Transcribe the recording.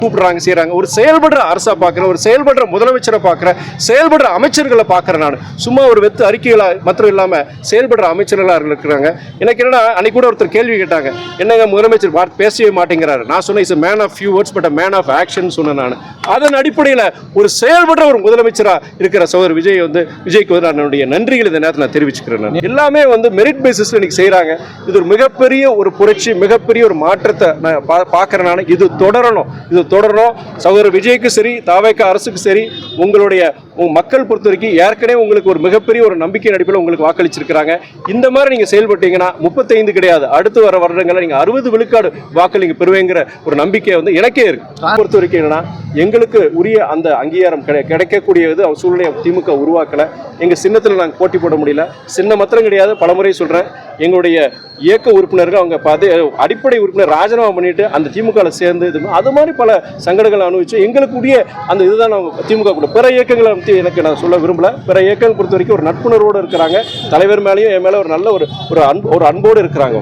கூப்பிடுறாங்க, செய்யறாங்க. ஒரு செயல்படுற அரசா பார்க்கிறேன், ஒரு செயல்படுற முதலமைச்சரை பார்க்கிறேன், செயல்படுற அமைச்சர்களை பார்க்கிறேன். நான் சும்மா ஒரு வெத்து அறிக்கைகளா மாத்திரம் இல்லாம செயல்படுற அமைச்சர்களா இருக்கிறாங்க. எனக்கு என்னன்னா, அன்னைக்கு கூட ஒருத்தர் கேள்வி கேட்டாங்க, என்னங்க முதலமைச்சர் பேசவே மாட்டேங்கிறாரு. நான் சொன்னேன், is man of few words but man of action சொன்னேன். நான் அதன் அடிப்படையில் ஒரு செயல்படுற ஒரு முதலமைச்சரா இருக்கிற சகோதரர் விஜய்க்கு வந்து என்னுடைய நன்றிகள் இந்த நேரத்தில் நான் தெரிவிச்சுக்கிறேன். நான் எல்லாமே வந்து மெரிட் பேசிஸ்ல இன்னைக்கு செய்யறாங்க. இது ஒரு மிகப்பெரிய ஒரு புரட்சி, மிகப்பெரிய ஒரு மாற்றத்தை நான் பார்க்கிறேன். நான் இது தொடரணும். சகோதரர் விஜய்க்கு சரி, தாவேகா அரசுக்கு சரி, உங்களுடைய மக்கள் பொறுத்த வரைக்கும் ஏற்கனவே உங்களுக்கு ஒரு மிகப்பெரிய ஒரு நம்பிக்கை அடிப்படையில் உங்களுக்கு வாக்களிச்சிருக்கிறாங்க. இந்த மாதிரி நீங்க செயல்பட்டீங்கன்னா 35 கிடையாது, அடுத்து வர வருடங்களில் நீங்க 60 விழுக்காடு வாக்கள் நீங்க பெறுவேங்கிற ஒரு நம்பிக்கை வந்து எனக்கே இருக்கு. பொறுத்த வரைக்கும் என்னன்னா, எங்களுக்கு உரிய அந்த அங்கீகாரம் கிடைக்கக்கூடியது சூழ்நிலை திமுக உருவாக்கல. எங்க சின்னத்தில் நாங்கள் போட்டி போட முடியல. சின்ன மாத்திரம் கிடையாது, பலமுறை சொல்றேன், எங்களுடைய இயக்க உறுப்பினர்கள் அவங்க அடிப்படை உறுப்பினர் ராஜினாமா பண்ணிட்டு அந்த திமுக சேர்ந்து அது மாதிரி பல சங்கடங்களை அனுபவிச்சு எங்களுக்குரிய அந்த இதுதான் அவங்க திமுக கூட. பிற இயக்கங்களை பற்றி எனக்கு நான் சொல்ல விரும்பல. பிற இயக்கங்கள் பொறுத்த வரைக்கும் ஒரு நட்புணர்வோடு இருக்கிறாங்க. தலைவர் மேலேயும் என் மேலே ஒரு நல்ல ஒரு அன்போடு இருக்கிறாங்க.